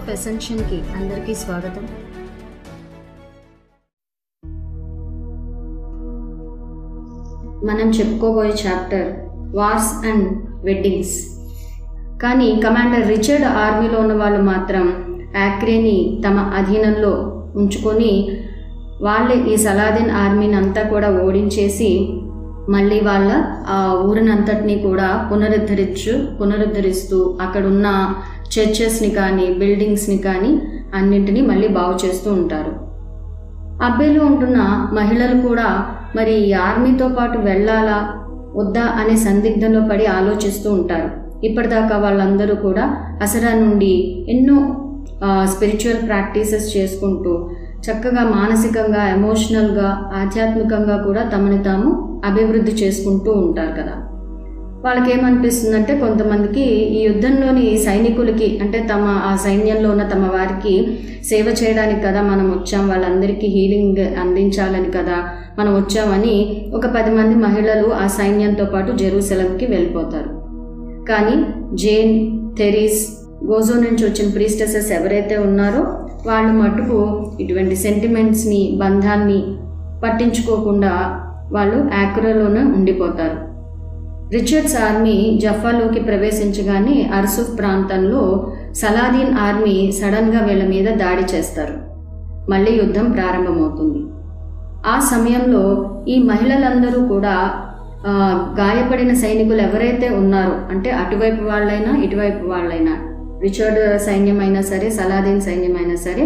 Of అసెన్షన్కి అందరికీ స్వాగతం. మనం చెప్పుకోబోయే చాప్టర్ వార్స్ అండ్ వెడ్డింగ్స్. కానీ కమాండర్ రిచర్డ్ ఆర్మీలో ఉన్న వాళ్ళు మాత్రం యాక్రేని తమ అధీనంలో ఉంచుకొని వాళ్ళే ఈ సలాదిన్ ఆర్మీని అంతా కూడా ఓడించేసి మళ్ళీ వాళ్ళ ఆ ఊరినంతటినీ కూడా పునరుద్ధరిస్తూ అక్కడున్న చర్చెస్ని కానీ బిల్డింగ్స్ని కానీ అన్నింటినీ మళ్ళీ బాగు చేస్తూ ఉంటారు. అబ్బేలో ఉంటున్న మహిళలు కూడా మరి ఈ ఆర్మీతో పాటు వెళ్ళాలా వద్దా అనే సందిగ్ధంలో పడి ఆలోచిస్తూ ఉంటారు. ఇప్పటిదాకా వాళ్ళందరూ కూడా అసరా నుండి ఎన్నో స్పిరిచువల్ ప్రాక్టీసెస్ చేసుకుంటూ చక్కగా మానసికంగా, ఎమోషనల్గా, ఆధ్యాత్మికంగా కూడా తమని తాము అభివృద్ధి చేసుకుంటూ ఉంటారు కదా. వాళ్ళకేమనిపిస్తుందంటే కొంతమందికి ఈ యుద్ధంలోని సైనికులకి అంటే ఆ సైన్యంలో ఉన్న తమ వారికి సేవ చేయడానికి కదా మనం వచ్చాం, వాళ్ళందరికీ హీలింగ్ అందించాలని కదా మనం వచ్చామని ఒక 10 మంది మహిళలు ఆ సైన్యంతో పాటు జెరూసలంకి వెళ్ళిపోతారు. కానీ జేన్, థెరీస్, గోజో నుంచి వచ్చిన ప్రీస్టెసెస్ ఎవరైతే ఉన్నారో వాళ్ళు మటుకు ఇటువంటి సెంటిమెంట్స్ని, బంధాన్ని పట్టించుకోకుండా వాళ్ళు యాక్రాలోనే ఉండిపోతారు. రిచర్డ్స్ ఆర్మీ జఫాలోకి ప్రవేశించగానే అర్సుఫ్ ప్రాంతంలో సలాదీన్ ఆర్మీ సడన్గా వీళ్ళ మీద దాడి చేస్తారు. మళ్ళీ యుద్ధం ప్రారంభమవుతుంది. ఆ సమయంలో ఈ మహిళలందరూ కూడా గాయపడిన సైనికులు ఎవరైతే ఉన్నారో అంటే అటువైపు వాళ్ళైనా ఇటువైపు వాళ్ళైనా, రిచర్డ్ సైన్యం అయినా సరే సలాదీన్ సైన్యం అయినా సరే,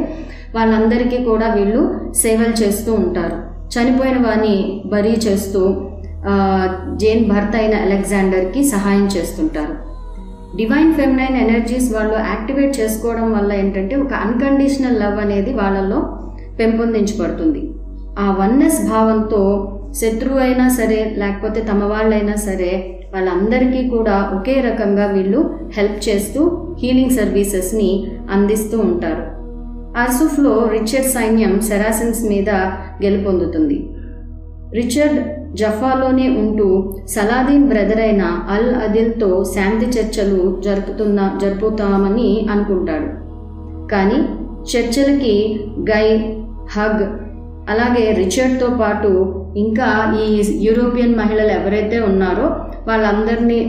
వాళ్ళందరికీ కూడా వీళ్ళు సేవలు చేస్తూ ఉంటారు. చనిపోయిన వారిని బరీ చేస్తూ జేన్ భర్త అయిన అలెగ్జాండర్కి సహాయం చేస్తుంటారు. డివైన్ ఫెమినైన్ ఎనర్జీస్ వాళ్ళు యాక్టివేట్ చేసుకోవడం వల్ల ఏంటంటే ఒక అన్కండిషనల్ లవ్ అనేది వాళ్ళలో పెంపొందించబడుతుంది. ఆ వన్నెస్ భావంతో శత్రువు అయినా సరే లేకపోతే తమ వాళ్ళైనా సరే వాళ్ళందరికీ కూడా ఒకే రకంగా వీళ్ళు హెల్ప్ చేస్తూ హీలింగ్ సర్వీసెస్ని అందిస్తూ ఉంటారు. అర్సుఫ్లో రిచర్డ్ సైన్యం సెరాసిన్స్ మీద గెలుపొందుతుంది. రిచర్డ్ జఫాలోనే ఉంటూ సలాదీన్ బ్రదర్ అయిన అల్ అదిల్తో శాంతి చర్చలు జరుపుతామని అనుకుంటాడు. కానీ చర్చలకి గై, హగ్ అలాగే రిచర్డ్తో పాటు ఇంకా ఈ యూరోపియన్ మహిళలు ఎవరైతే ఉన్నారో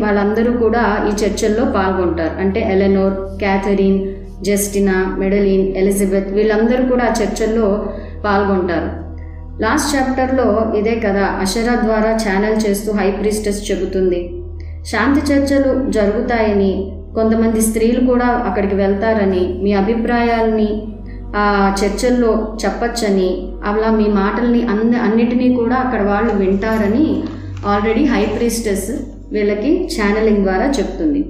వాళ్ళందరూ కూడా ఈ చర్చల్లో పాల్గొంటారు. అంటే ఎలెనోర్, క్యాథరిన్, జస్టినా, మెడలిన్, ఎలిజబెత్ వీళ్ళందరూ కూడా ఆ చర్చల్లో పాల్గొంటారు. లాస్ట్ చాప్టర్లో ఇదే కదా అషరా ద్వారా ఛానల్ చేస్తూ హై ప్రీస్టెస్ చెబుతుంది. శాంతి చర్చలు జరుగుతాయని, కొంతమంది స్త్రీలు కూడా అక్కడికి వెళ్తారని, మీ అభిప్రాయాలని ఆ చర్చల్లో చెప్పచ్చని, అలా మీ మాటల్ని అన్నిటినీ కూడా అక్కడ వాళ్ళు వింటారని ఆల్రెడీ హై ప్రీస్టెస్ వీళ్ళకి ఛానలింగ్ ద్వారా చెప్తుంది.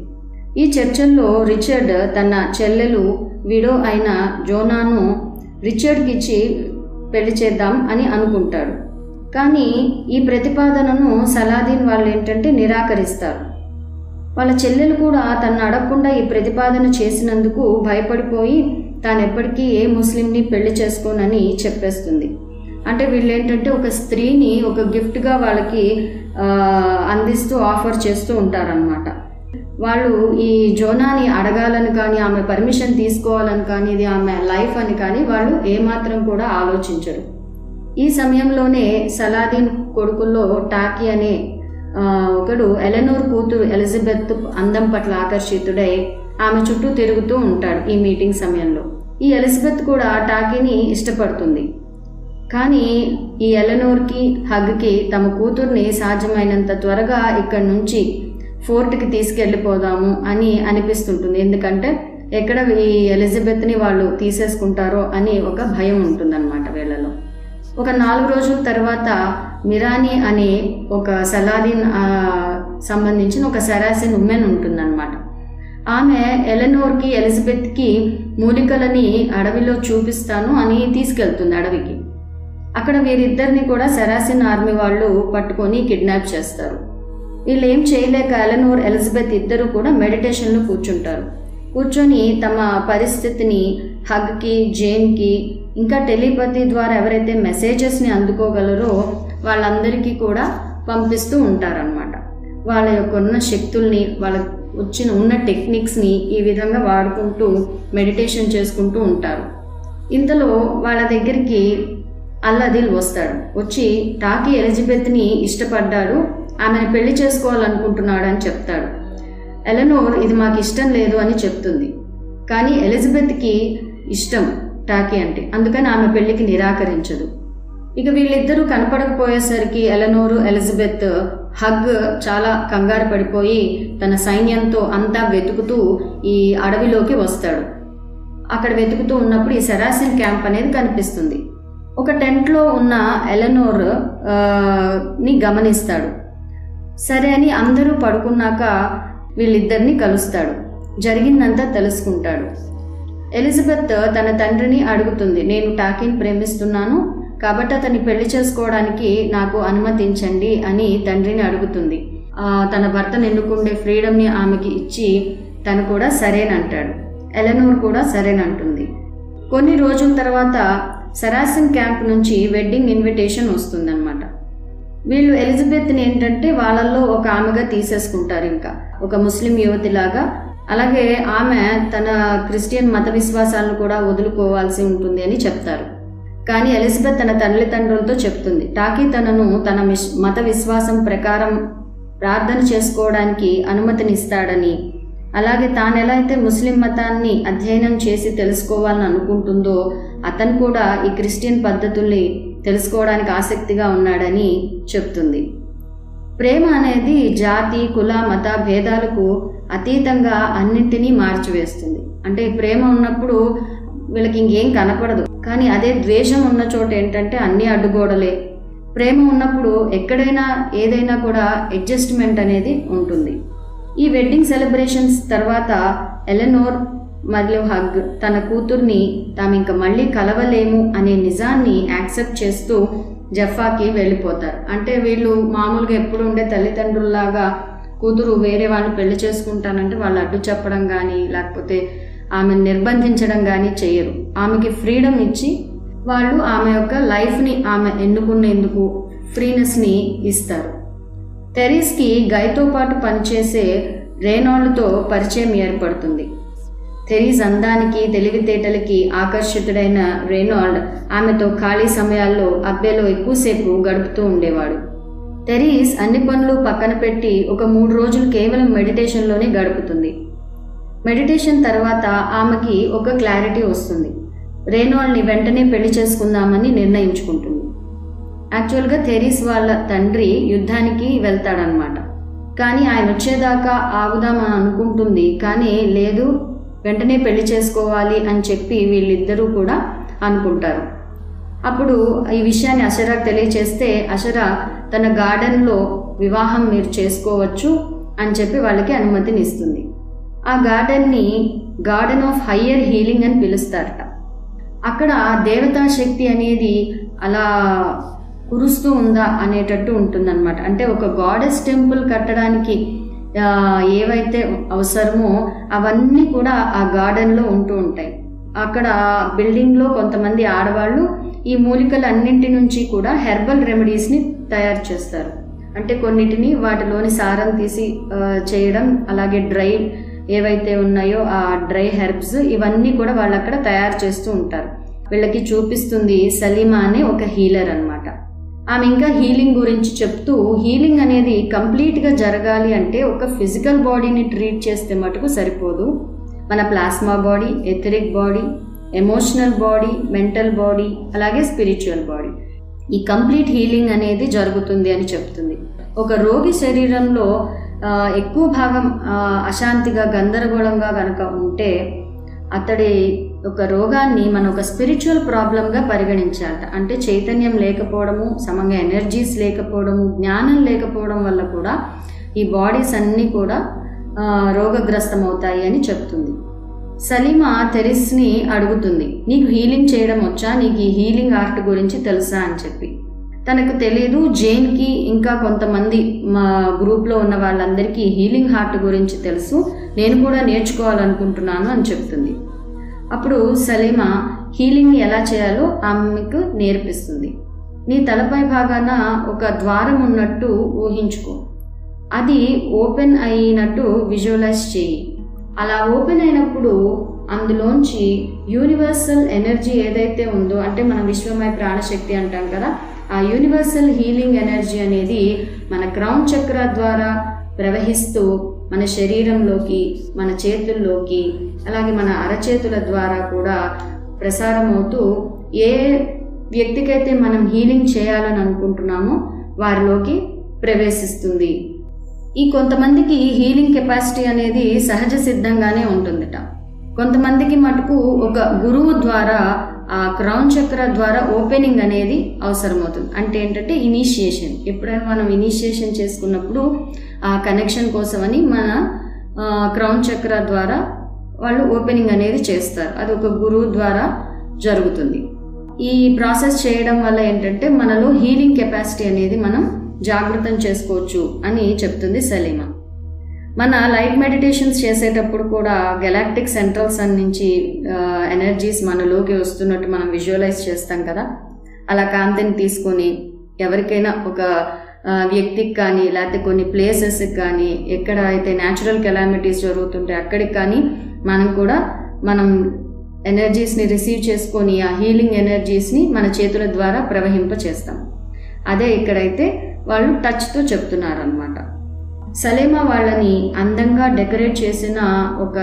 ఈ చర్చల్లో రిచర్డ్ తన చెల్లెలు విడో అయిన జోనాను రిచర్డ్కి ఇచ్చి పెళ్లి చేద్దాం అని అనుకుంటాడు. కానీ ఈ ప్రతిపాదనను సలాదీన్ వాళ్ళు ఏంటంటే నిరాకరిస్తారు. వాళ్ళ చెల్లెలు కూడా తనను అడగకుండా ఈ ప్రతిపాదన చేసినందుకు భయపడిపోయి తాను ఎప్పటికీ ఏ ముస్లింని పెళ్లి చేసుకోనని చెప్పేస్తుంది. అంటే వీళ్ళు ఏంటంటే ఒక స్త్రీని ఒక గిఫ్ట్గా వాళ్ళకి అందిస్తూ ఆఫర్ చేస్తూ ఉంటారనమాట. వాళ్ళు ఈ జోనాని అడగాలని కానీ ఆమె పర్మిషన్ తీసుకోవాలని కానీ ఇది ఆమె లైఫ్ అని కానీ వాళ్ళు ఏమాత్రం కూడా ఆలోచించరు. ఈ సమయంలోనే సలాదీన్ కొడుకుల్లో టాకీ అనే ఒకడు ఎలెనోర్ కూతురు ఎలిజబెత్ అందం పట్ల ఆకర్షితుడై ఆమె చుట్టూ తిరుగుతూ ఉంటాడు. ఈ మీటింగ్ సమయంలో ఈ ఎలిజబెత్ కూడా టాకీని ఇష్టపడుతుంది. కానీ ఈ ఎలెనోర్కి, హగ్కి తమ కూతుర్ని సాధ్యమైనంత త్వరగా ఇక్కడి నుంచి ఫోర్ట్కి తీసుకెళ్ళిపోదాము అని అనిపిస్తుంటుంది. ఎందుకంటే ఎక్కడ ఈ ఎలిజబెత్ని వాళ్ళు తీసేసుకుంటారో అని ఒక భయం ఉంటుందన్నమాట వీళ్ళలో. ఒక 4 రోజుల తర్వాత మిరాని అనే ఒక సలాదీన్ సంబంధించిన ఒక సెరాసిన్ ఉమెన్ ఉంటుందన్నమాట. ఆమె ఎలెనోర్కి, ఎలిజబెత్కి మూలికలని అడవిలో చూపిస్తాను అని తీసుకెళ్తుంది అడవికి. అక్కడ వీరిద్దరిని కూడా సెరాసిన్ ఆర్మీ వాళ్ళు పట్టుకొని కిడ్నాప్ చేస్తారు. వీళ్ళు ఏం చేయలేక ఎలెనోర్, ఎలిజబెత్ ఇద్దరు కూడా మెడిటేషన్లో కూర్చొని తమ పరిస్థితిని హగ్కి, జేన్కి ఇంకా టెలిపతి ద్వారా ఎవరైతే మెసేజెస్ని అందుకోగలరో వాళ్ళందరికీ కూడా పంపిస్తూ ఉంటారనమాట. వాళ్ళ యొక్క ఉన్న శక్తుల్ని, వాళ్ళ ఉన్న టెక్నిక్స్ని ఈ విధంగా వాడుకుంటూ మెడిటేషన్ చేసుకుంటూ ఉంటారు. ఇంతలో వాళ్ళ దగ్గరికి అల్లాదిల్ వస్తాడు. వచ్చి టాకీ ఎలిజబెత్ని ఇష్టపడ్డాడు, ఆమెను పెళ్లి చేసుకోవాలనుకుంటున్నాడు అని చెప్తాడు. ఎలెనోర్ ఇది మాకు ఇష్టం లేదు అని చెప్తుంది. కానీ ఎలిజబెత్కి ఇష్టం టాకీ అంటే, అందుకని ఆమె పెళ్లికి నిరాకరించదు. ఇక వీళ్ళిద్దరూ కనపడకపోయేసరికి ఎలెనోరు ఎలిజబెత్ చాలా కంగారు పడిపోయి తన సైన్యంతో అంతా వెతుకుతూ ఈ అడవిలోకి వస్తాడు. అక్కడ వెతుకుతూ ఉన్నప్పుడు ఈ సెరాసిన్ క్యాంప్ అనేది కనిపిస్తుంది. ఒక టెంట్లో ఉన్న ఎలెనోర్ ని గమనిస్తాడు. సరే అని అందరూ పడుకున్నాక వీళ్ళిద్దరిని కలుస్తాడు. జరిగిందంతా తెలుసుకుంటాడు. ఎలిజబెత్ తన తండ్రిని అడుగుతుంది, నేను టాకీని ప్రేమిస్తున్నాను కాబట్టి అతన్ని పెళ్లి చేసుకోవడానికి నాకు అనుమతించండి అని తండ్రిని అడుగుతుంది. తన భర్తను ఎన్నుకుండే ఫ్రీడమ్ని ఆమెకి ఇచ్చి తను కూడా సరేనంటాడు. ఎలెనోర్ కూడా సరేనంటుంది. కొన్ని రోజుల తర్వాత సెరాసిన్ క్యాంప్ నుంచి వెడ్డింగ్ ఇన్విటేషన్ వస్తుందన్నమాట. వీళ్ళు ఎలిజబెత్ని ఏంటంటే వాళ్ళల్లో ఒక ఆమెగా తీసేసుకుంటారు, ఇంకా ఒక ముస్లిం యువతిలాగా. అలాగే ఆమె తన క్రిస్టియన్ మత విశ్వాసాలను కూడా వదులుకోవాల్సి ఉంటుంది అని చెప్తారు. కానీ ఎలిజబెత్ తన తల్లిదండ్రులతో చెప్తుంది టాకీ తనను తన మత విశ్వాసం ప్రకారం ప్రార్థన చేసుకోవడానికి అనుమతినిస్తాడని, అలాగే తాను ఎలా అయితే ముస్లిం మతాన్ని అధ్యయనం చేసి తెలుసుకోవాలని అనుకుంటుందో అతను కూడా ఈ క్రిస్టియన్ పద్ధతుల్ని తెలుసుకోవడానికి ఆసక్తిగా ఉన్నాడని చెప్తుంది. ప్రేమ అనేది జాతి, కుల, మత భేదాలకు అతీతంగా అన్నింటినీ మార్చివేస్తుంది. అంటే ప్రేమ ఉన్నప్పుడు వీళ్ళకి ఇంకేం కనపడదు. కానీ అదే ద్వేషం ఉన్న చోట ఏంటంటే అన్నీ అడ్డుగోడలే. ప్రేమ ఉన్నప్పుడు ఎక్కడైనా ఏదైనా కూడా అడ్జస్ట్మెంట్ అనేది ఉంటుంది. ఈ వెడ్డింగ్ సెలబ్రేషన్స్ తర్వాత ఎలెనోర్ మరియు హగ్ తన కూతుర్ని తాము ఇంకా మళ్ళీ కలవలేము అనే నిజాన్ని యాక్సెప్ట్ చేస్తూ జఫాకి వెళ్ళిపోతారు. అంటే వీళ్ళు మామూలుగా ఎప్పుడు ఉండే తల్లిదండ్రుల్లాగా కూతురు వేరే వాళ్ళని పెళ్లి చేసుకుంటానంటే వాళ్ళు అడ్డు చెప్పడం కానీ లేకపోతే ఆమెను నిర్బంధించడం కానీ చేయరు. ఆమెకి ఫ్రీడమ్ ఇచ్చి వాళ్ళు ఆమె యొక్క లైఫ్ని ఆమె ఎన్నుకునేందుకు ఫ్రీనెస్ని ఇస్తారు. తెరీస్కి గైతో పాటు పనిచేసే రేనాల్డ్తో పరిచయం ఏర్పడుతుంది. తెరీస్ అందానికి, తెలివితేటలకి ఆకర్షితుడైన రేనాల్డ్ ఆమెతో ఖాళీ సమయాల్లో అబ్బేలో ఎక్కువసేపు గడుపుతూ ఉండేవాడు. తెరీస్ అన్ని పనులు పక్కన పెట్టి ఒక 3 రోజులు కేవలం మెడిటేషన్లోనే గడుపుతుంది. మెడిటేషన్ తర్వాత ఆమెకి ఒక క్లారిటీ వస్తుంది. రేనాల్డ్ని వెంటనే పెళ్లి చేసుకుందామని నిర్ణయించుకుంటుంది. యాక్చువల్గా తెరీస్ వాళ్ళ తండ్రి యుద్ధానికి వెళ్తాడనమాట. కానీ ఆయన వచ్చేదాకా ఆగుదామని అనుకుంటుంది. కానీ లేదు, వెంటనే పెళ్లి చేసుకోవాలి అని చెప్పి వీళ్ళిద్దరూ కూడా అనుకుంటారు. అప్పుడు ఈ విషయాన్ని అషరాకు తెలియచేస్తే అషరా తన గార్డెన్లో వివాహం మీరు చేసుకోవచ్చు అని చెప్పి వాళ్ళకి అనుమతిని ఇస్తుంది. ఆ గార్డెన్ని గార్డెన్ ఆఫ్ హయ్యర్ హీలింగ్ అని పిలుస్తారట. అక్కడ దేవతా శక్తి అనేది అలా కురుస్తూ ఉందా అనేటట్టు ఉంటుందన్నమాట. అంటే ఒక గాడెస్ టెంపుల్ కట్టడానికి ఏవైతే అవసరమో అవన్నీ కూడా ఆ గార్డెన్లో ఉంటూ ఉంటాయి. అక్కడ బిల్డింగ్లో కొంతమంది ఆడవాళ్ళు ఈ మూలికలన్నింటి నుంచి కూడా హెర్బల్ రెమెడీస్ని తయారు చేస్తారు. అంటే కొన్నిటిని వాటిలోని సారం తీసి చేయడం, అలాగే డ్రై ఏవైతే ఉన్నాయో ఆ డ్రై హెర్బ్స్ ఇవన్నీ కూడా వాళ్ళు అక్కడ తయారు చేస్తూ ఉంటారు. వీళ్ళకి చూపిస్తుంది సలీమా అనే ఒక హీలర్ అన్నమాట. ఆమె ఇంకా హీలింగ్ గురించి చెప్తూ, హీలింగ్ అనేది కంప్లీట్గా జరగాలి అంటే ఒక ఫిజికల్ బాడీని ట్రీట్ చేస్తే మటుకు సరిపోదు. మన plasma body, etheric body, emotional body, mental body, అలాగే స్పిరిచువల్ బాడీ, ఈ కంప్లీట్ హీలింగ్ అనేది జరుగుతుంది అని చెప్తుంది. ఒక రోగి శరీరంలో ఎక్కువ భాగం అశాంతిగా, గందరగోళంగా కనుక ఉంటే అతడి ఒక రోగాన్ని మనం ఒక స్పిరిచువల్ ప్రాబ్లంగా పరిగణించాలట. అంటే చైతన్యం లేకపోవడము, సమంగా ఎనర్జీస్ లేకపోవడము, జ్ఞానం లేకపోవడం వల్ల కూడా ఈ బాడీస్ అన్నీ కూడా రోగగ్రస్తం అవుతాయి అని చెప్తుంది. సలీమా తెరీస్ని అడుగుతుంది, నీకు హీలింగ్ చేయడం వచ్చా, నీకు ఈ హీలింగ్ ఆర్ట్ గురించి తెలుసా అని చెప్పి. తనకు తెలియదు. జేన్కి ఇంకా కొంతమంది మా గ్రూప్లో ఉన్న వాళ్ళందరికీ హీలింగ్ హార్ట్ గురించి తెలుసు, నేను కూడా నేర్చుకోవాలనుకుంటున్నాను అని చెప్తుంది. అప్పుడు సలీమా హీలింగ్ని ఎలా చేయాలో ఆమెకు నేర్పిస్తుంది. నీ తలపై భాగాన ఒక ద్వారం ఉన్నట్టు ఊహించుకో. అది ఓపెన్ అయినట్టు విజువలైజ్ చేయి. అలా ఓపెన్ అయినప్పుడు అందులోంచి యూనివర్సల్ ఎనర్జీ ఏదైతే ఉందో, అంటే మనం విశ్వమయ ప్రాణశక్తి అంటాం కదా, ఆ యూనివర్సల్ హీలింగ్ ఎనర్జీ అనేది మన క్రౌన్ చక్ర ద్వారా ప్రవహిస్తూ మన శరీరంలోకి, మన చేతుల్లోకి, అలాగే మన అరచేతుల ద్వారా కూడా ప్రసారం అవుతూ ఏ వ్యక్తికైతే మనం హీలింగ్ చేయాలని అనుకుంటున్నామో వారిలోకి ప్రవేశిస్తుంది. ఈ కొంతమందికి హీలింగ్ కెపాసిటీ అనేది సహజ సిద్ధంగానే ఉంటుందట. కొంతమందికి మటుకు ఒక గురువు ద్వారా ఆ క్రౌన్ చక్ర ద్వారా ఓపెనింగ్ అనేది అవసరమవుతుంది. అంటే ఏంటంటే ఇనిషియేషన్. ఎప్పుడైనా మనం ఇనిషియేషన్ చేసుకున్నప్పుడు ఆ కనెక్షన్ కోసమని మన క్రౌన్ చక్ర ద్వారా వాళ్ళు ఓపెనింగ్ అనేది చేస్తారు. అది ఒక గురువు ద్వారా జరుగుతుంది. ఈ ప్రాసెస్ చేయడం వల్ల ఏంటంటే మనలో హీలింగ్ కెపాసిటీ అనేది మనం జాగృతం చేసుకోవచ్చు అని చెప్తుంది సలీమా. మన లైట్ మెడిటేషన్స్ చేసేటప్పుడు కూడా గెలాక్టిక్ సెంట్రల్ సన్ నుంచి ఎనర్జీస్ మనలోకి వస్తున్నట్టు మనం విజువలైజ్ చేస్తాం కదా. అలా కాంతిని తీసుకొని ఎవరికైనా ఒక వ్యక్తికి కానీ, లేకపోతే కొన్ని ప్లేసెస్కి కానీ, ఎక్కడ అయితే న్యాచురల్ కెలామిటీస్ జరుగుతుంటే అక్కడికి కానీ మనం ఎనర్జీస్ని రిసీవ్ చేసుకొని ఆ హీలింగ్ ఎనర్జీస్ని మన చేతుల ద్వారా ప్రవహింప చేస్తాం. అదే ఇక్కడైతే వాళ్ళు టచ్తో చెప్తున్నారు అన్నమాట. సలీమా వాళ్ళని అందంగా డెకరేట్ చేసిన ఒక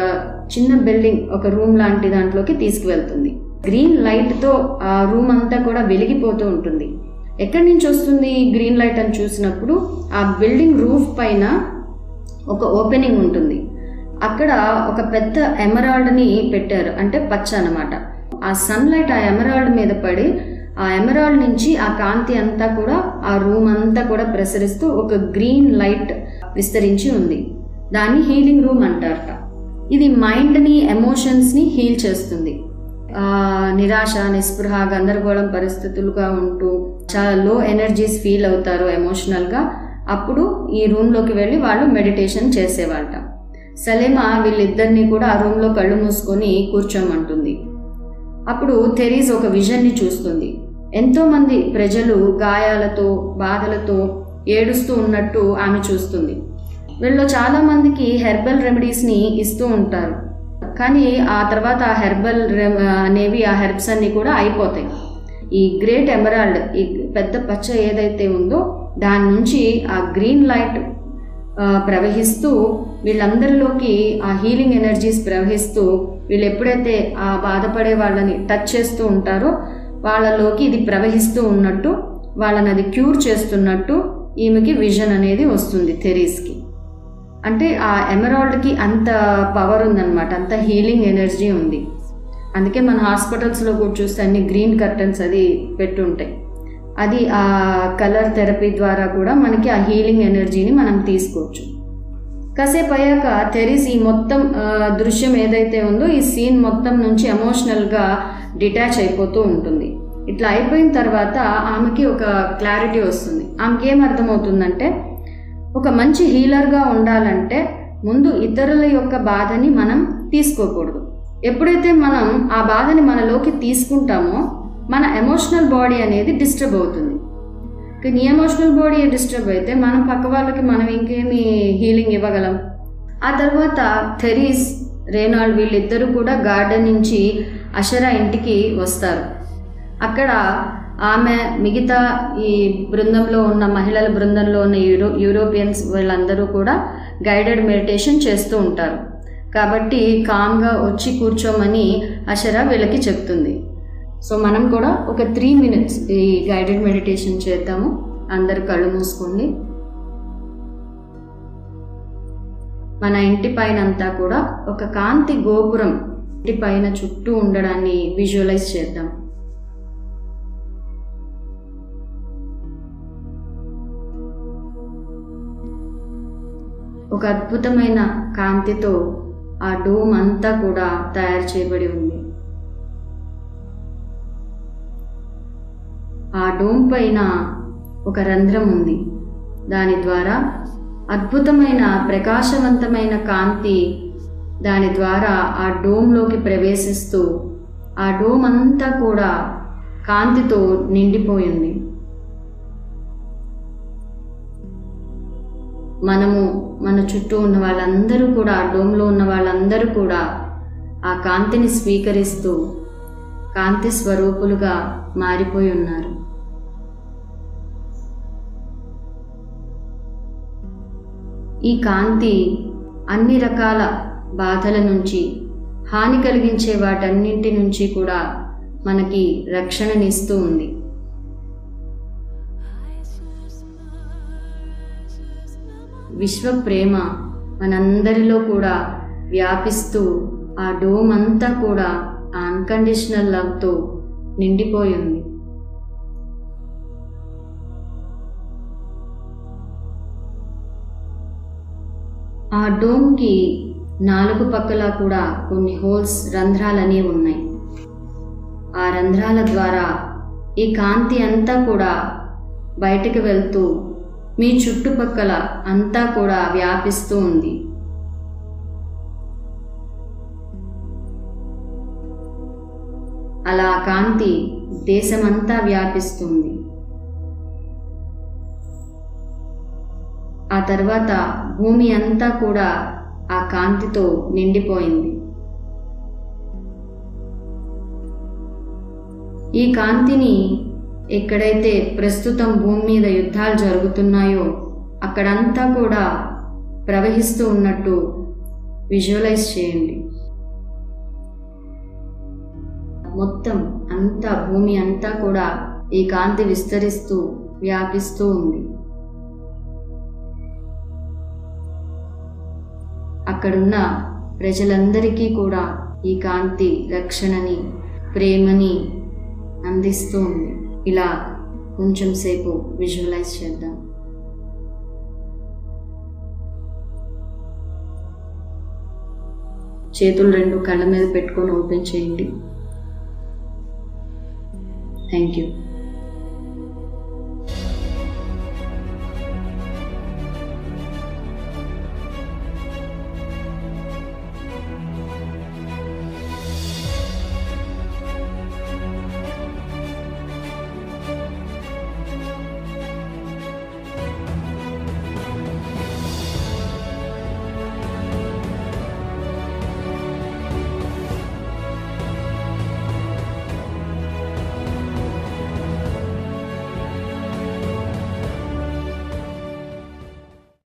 చిన్న బిల్డింగ్, ఒక రూమ్ లాంటి దాంట్లోకి తీసుకువెళ్తుంది. గ్రీన్ లైట్తో ఆ రూమ్ అంతా కూడా వెలిగిపోతూ ఉంటుంది. ఎక్కడి నుంచి వస్తుంది గ్రీన్ లైట్ అని చూసినప్పుడు ఆ బిల్డింగ్ రూఫ్ పైన ఒక ఓపెనింగ్ ఉంటుంది. అక్కడ ఒక పెద్ద ఎమరాల్డ్ని పెట్టారు, అంటే పచ్చ అన్నమాట. ఆ సన్లైట్ ఆ ఎమరాల్డ్ మీద పడి ఆ ఎమరాల్డ్ నుంచి ఆ కాంతి అంతా కూడా ఆ రూమ్ అంతా కూడా ప్రసరిస్తూ ఒక గ్రీన్ లైట్ విస్తరించి ఉంది. దాన్ని హీలింగ్ రూమ్ అంటారట. ఇది మైండ్ని, ఎమోషన్స్ని హీల్ చేస్తుంది. నిరాశ, నిస్పృహ, గందరగోళం పరిస్థితులుగా ఉంటూ చాలా లో ఎనర్జీస్ ఫీల్ అవుతారు ఎమోషనల్గా. అప్పుడు ఈ రూమ్లోకి వెళ్ళి వాళ్ళు మెడిటేషన్ చేసేవాళ్ళట. సలీమా వీళ్ళిద్దరినీ కూడా ఆ రూమ్లో కళ్ళు మూసుకొని కూర్చోమంటుంది. అప్పుడు థెరీస్ ఒక విజన్ని చూస్తుంది. ఎంతోమంది ప్రజలు గాయాలతో, బాధలతో ఏడుస్తూ ఉన్నట్టు ఆమె చూస్తుంది. వీళ్ళు చాలామందికి హెర్బల్ రెమెడీస్ని ఇస్తూ ఉంటారు. కానీ ఆ తర్వాత ఆ హెర్బల్ అనేవి, ఆ హెర్బ్స్ అన్నీ కూడా అయిపోతాయి. ఈ గ్రేట్ ఎమరాల్డ్, ఈ పెద్ద పచ్చ ఏదైతే ఉందో దాని నుంచి ఆ గ్రీన్ లైట్ ప్రవహిస్తూ వీళ్ళందరిలోకి ఆ హీలింగ్ ఎనర్జీస్ ప్రవహిస్తూ వీళ్ళు ఎప్పుడైతే ఆ బాధపడే వాళ్ళని టచ్ చేస్తూ ఉంటారో వాళ్ళలోకి ఇది ప్రవహిస్తూ ఉన్నట్టు, వాళ్ళని అది క్యూర్ చేస్తున్నట్టు ఈమెకి విజన్ అనేది వస్తుంది థెరీస్కి. అంటే ఆ ఎమరాల్డ్కి అంత పవర్ ఉందన్నమాట, అంత హీలింగ్ ఎనర్జీ ఉంది. అందుకే మన హాస్పిటల్స్లో కూడా చూస్తే అన్ని గ్రీన్ కర్టన్స్ అది పెట్టుంటాయి. అది ఆ కలర్ థెరపీ ద్వారా కూడా మనకి ఆ హీలింగ్ ఎనర్జీని మనం తీసుకోవచ్చు. కాసేపు అయ్యాక థెరీస్ ఈ మొత్తం దృశ్యం ఏదైతే ఉందో ఈ సీన్ మొత్తం నుంచి ఎమోషనల్గా డిటాచ్ అయిపోతూ ఉంటుంది. ఇట్లా అయిపోయిన తర్వాత ఆమెకి ఒక క్లారిటీ వస్తుంది. ఆమెకి ఏం అర్థమవుతుందంటే, ఒక మంచి హీలర్గా ఉండాలంటే ముందు ఇతరుల యొక్క బాధని మనం తీసుకోకూడదు. ఎప్పుడైతే మనం ఆ బాధని మనలోకి తీసుకుంటామో మన ఎమోషనల్ బాడీ అనేది డిస్టర్బ్ అవుతుంది. నీ ఎమోషనల్ బాడీ డిస్టర్బ్ అయితే మనం పక్క వాళ్ళకి మనం ఇంకేమి హీలింగ్ ఇవ్వగలం. ఆ తర్వాత థెరీస్, రేనాల్డ్ వీళ్ళిద్దరూ కూడా గార్డెన్ నుంచి అషరా ఇంటికి వస్తారు. అక్కడ ఆమె మిగతా ఈ బృందంలో ఉన్న మహిళల బృందంలో ఉన్న యూరోపియన్స్ వీళ్ళందరూ కూడా గైడెడ్ మెడిటేషన్ చేస్తూ ఉంటారు. కాబట్టి కామ్గా వచ్చి కూర్చోమని అషరా వీళ్ళకి చెప్తుంది. సో మనం కూడా ఒక 3 minutes ఈ గైడెడ్ మెడిటేషన్ చేద్దాము. అందరు కళ్ళు మూసుకోండి. మన ఇంటి పైన అంతా కూడా ఒక కాంతి గోపురం ఇంటి పైన చుట్టూ ఉండడాన్ని విజువలైజ్ చేద్దాం. ఒక అద్భుతమైన కాంతితో ఆ డోమ్ అంతా కూడా తయారు చేయబడి ఉంది. ఆ డోమ్ పైన ఒక రంధ్రం ఉంది. దాని ద్వారా అద్భుతమైన ప్రకాశవంతమైన కాంతి దాని ద్వారా ఆ డోమ్లోకి ప్రవేశిస్తూ ఆ డోమ్ అంతా కూడా కాంతితో నిండిపోయింది. మనము మన చుట్టూ ఉన్న వాళ్ళందరూ కూడా, డోమ్లో ఉన్న వాళ్ళందరూ కూడా ఆ కాంతిని స్వీకరిస్తూ కాంతి స్వరూపులుగా మారిపోయి ఉన్నారు. ఈ కాంతి అన్ని రకాల బాధల నుంచి, హాని కలిగించే వాటన్నింటి నుంచి కూడా మనకి రక్షణనిస్తూ ఉంది. విశ్వ ప్రేమ మనందరిలో కూడా వ్యాపిస్తూ ఆ డోమ్ అంతా కూడా ఆ అన్కండిషనల్ లవ్తో నిండిపోయి ఉంది. ఆ డోమ్కి 4 పక్కల కూడా కొన్ని హోల్స్, రంధ్రాలనే ఉన్నాయి. ఆ రంధ్రాల ద్వారా ఈ కాంతి అంతా కూడా బయటకు వెళ్తూ మీ చుట్టుపక్కల అంతా కూడా వ్యాపిస్తూ ఉంది. అలా కాంతి దేశమంతా వ్యాపిస్తుంది. ఆ తర్వాత భూమి అంతా కూడా ఆ కాంతితో నిండిపోయింది. ఈ కాంతిని ఎక్కడైతే ప్రస్తుతం భూమి మీద యుద్ధాలు జరుగుతున్నాయో అక్కడంతా కూడా ప్రవహిస్తూ ఉన్నట్టు విజువలైజ్ చేయండి. మొత్తం అంతా, భూమి అంతా కూడా ఈ కాంతి విస్తరిస్తూ వ్యాపిస్తూ ఉంది. అక్కడున్న ప్రజలందరికీ కూడా ఈ కాంతి రక్షణని, ప్రేమని అందిస్తూ ఉంది. ఇలా కొంచెం సేపు విజువలైజ్ చేద్దాం. చేతులు 2 కళ్ళ మీద పెట్టుకొని ఓపెన్ చేయండి. Thank you.